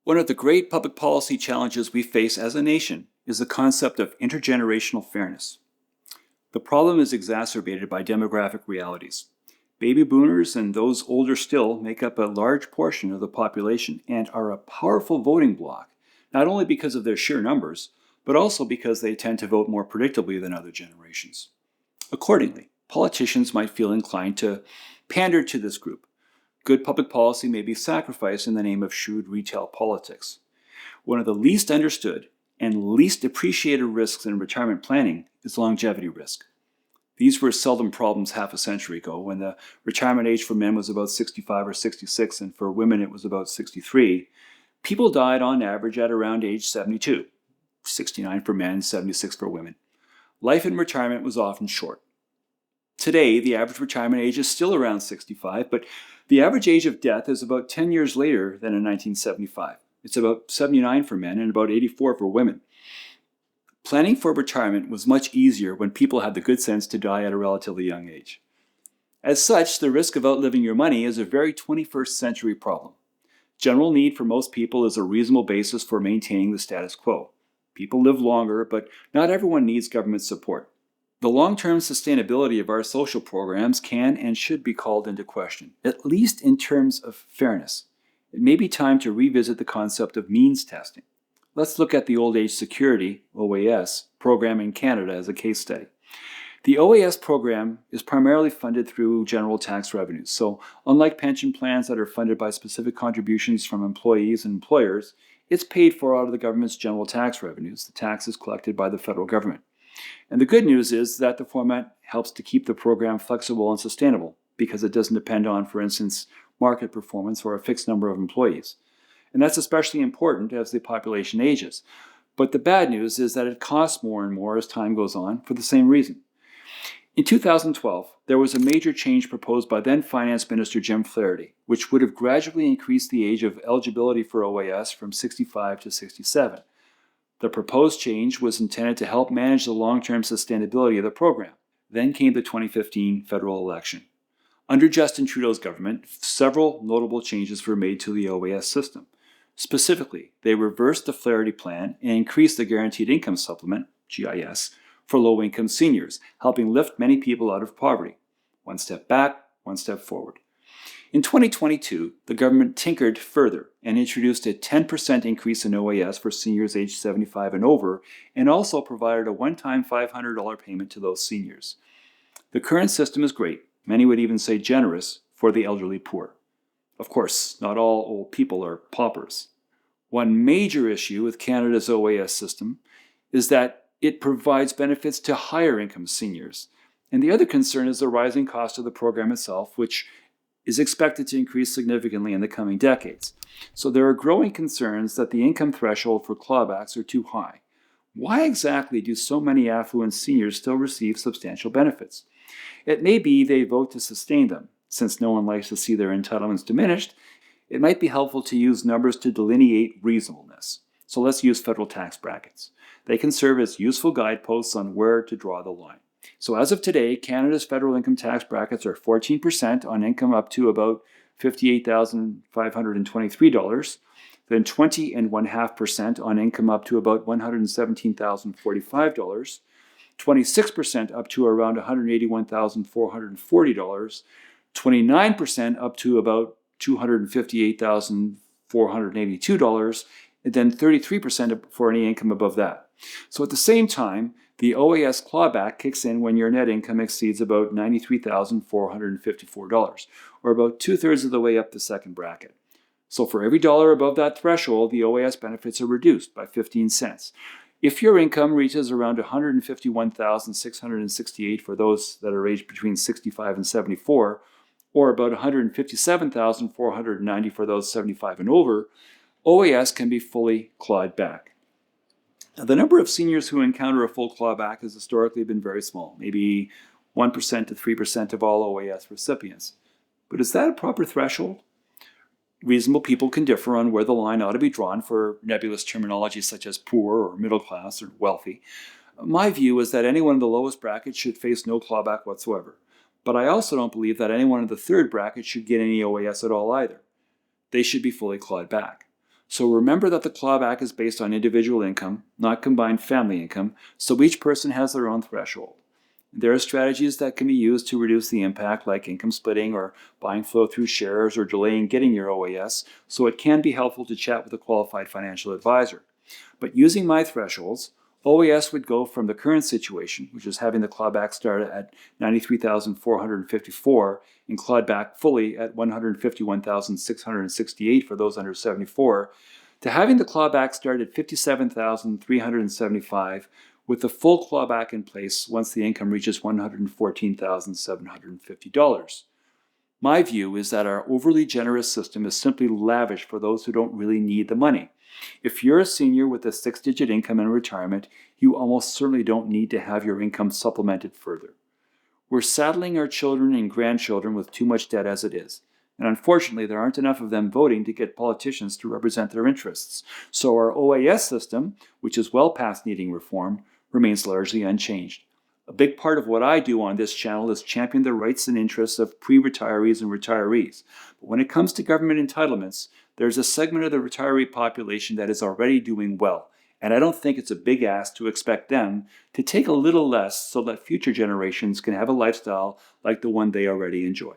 One of the great public policy challenges we face as a nation is the concept of intergenerational fairness. The problem is exacerbated by demographic realities. Baby boomers and those older still make up a large portion of the population and are a powerful voting bloc, not only because of their sheer numbers, but also because they tend to vote more predictably than other generations. Accordingly, politicians might feel inclined to pander to this group. Good public policy may be sacrificed in the name of shrewd retail politics. One of the least understood and least appreciated risks in retirement planning is longevity risk. These were seldom problems half a century ago, when the retirement age for men was about 65 or 66 and for women it was about 63. People died on average at around age 72, 69 for men, 76 for women. Life in retirement was often short. Today, the average retirement age is still around 65, but the average age of death is about 10 years later than in 1975. It's about 79 for men and about 84 for women. Planning for retirement was much easier when people had the good sense to die at a relatively young age. As such, the risk of outliving your money is a very 21st century problem. General need for most people is a reasonable basis for maintaining the status quo. People live longer, but not everyone needs government support. The long-term sustainability of our social programs can and should be called into question, at least in terms of fairness. It may be time to revisit the concept of means testing. Let's look at the Old Age Security, OAS, program in Canada as a case study. The OAS program is primarily funded through general tax revenues, so unlike pension plans that are funded by specific contributions from employees and employers, it's paid for out of the government's general tax revenues, the taxes collected by the federal government. And the good news is that the format helps to keep the program flexible and sustainable because it doesn't depend on, for instance, market performance or a fixed number of employees. And that's especially important as the population ages. But the bad news is that it costs more and more as time goes on for the same reason. In 2012, there was a major change proposed by then Finance Minister Jim Flaherty, which would have gradually increased the age of eligibility for OAS from 65 to 67. The proposed change was intended to help manage the long-term sustainability of the program. Then came the 2015 federal election. Under Justin Trudeau's government, several notable changes were made to the OAS system. Specifically, they reversed the Flaherty plan and increased the Guaranteed Income Supplement, GIS, for low-income seniors, helping lift many people out of poverty. One step back, one step forward. In 2022, the government tinkered further and introduced a 10% increase in OAS for seniors aged 75 and over, and also provided a one-time $500 payment to those seniors. The current system is great, many would even say generous, for the elderly poor. Of course, not all old people are paupers. One major issue with Canada's OAS system is that it provides benefits to higher income seniors. And the other concern is the rising cost of the program itself, which is expected to increase significantly in the coming decades. So there are growing concerns that the income threshold for clawbacks are too high. Why exactly do so many affluent seniors still receive substantial benefits? It may be they vote to sustain them. Since no one likes to see their entitlements diminished, it might be helpful to use numbers to delineate reasonableness. So let's use federal tax brackets. They can serve as useful guideposts on where to draw the line. So as of today, Canada's federal income tax brackets are 14% on income up to about $58,523, then 20.5% on income up to about $117,045, 26% up to around $181,440, 29% up to about $258,482, and then 33% for any income above that. So at the same time, the OAS clawback kicks in when your net income exceeds about $93,454, or about 2/3 of the way up the second bracket. So for every dollar above that threshold, the OAS benefits are reduced by 15 cents. If your income reaches around $151,668 for those that are aged between 65 and 74, or about $157,490 for those 75 and over, OAS can be fully clawed back. Now, the number of seniors who encounter a full clawback has historically been very small, maybe 1% to 3% of all OAS recipients. But is that a proper threshold? Reasonable people can differ on where the line ought to be drawn for nebulous terminology such as poor or middle class or wealthy. My view is that anyone in the lowest bracket should face no clawback whatsoever. But I also don't believe that anyone in the third bracket should get any OAS at all either. They should be fully clawed back. So remember that the clawback is based on individual income, not combined family income, so each person has their own threshold. There are strategies that can be used to reduce the impact, like income splitting or buying flow-through shares or delaying getting your OAS, so it can be helpful to chat with a qualified financial advisor. But using my thresholds, OAS would go from the current situation, which is having the clawback start at $93,454 and clawed back fully at $151,668 for those under 74, to having the clawback start at $57,375 with the full clawback in place once the income reaches $114,750. My view is that our overly generous system is simply lavish for those who don't really need the money. If you're a senior with a 6-digit income in retirement, you almost certainly don't need to have your income supplemented further. We're saddling our children and grandchildren with too much debt as it is, and unfortunately there aren't enough of them voting to get politicians to represent their interests. So our OAS system, which is well past needing reform, remains largely unchanged. A big part of what I do on this channel is champion the rights and interests of pre-retirees and retirees. But when it comes to government entitlements, there's a segment of the retiree population that is already doing well, and I don't think it's a big ask to expect them to take a little less so that future generations can have a lifestyle like the one they already enjoy.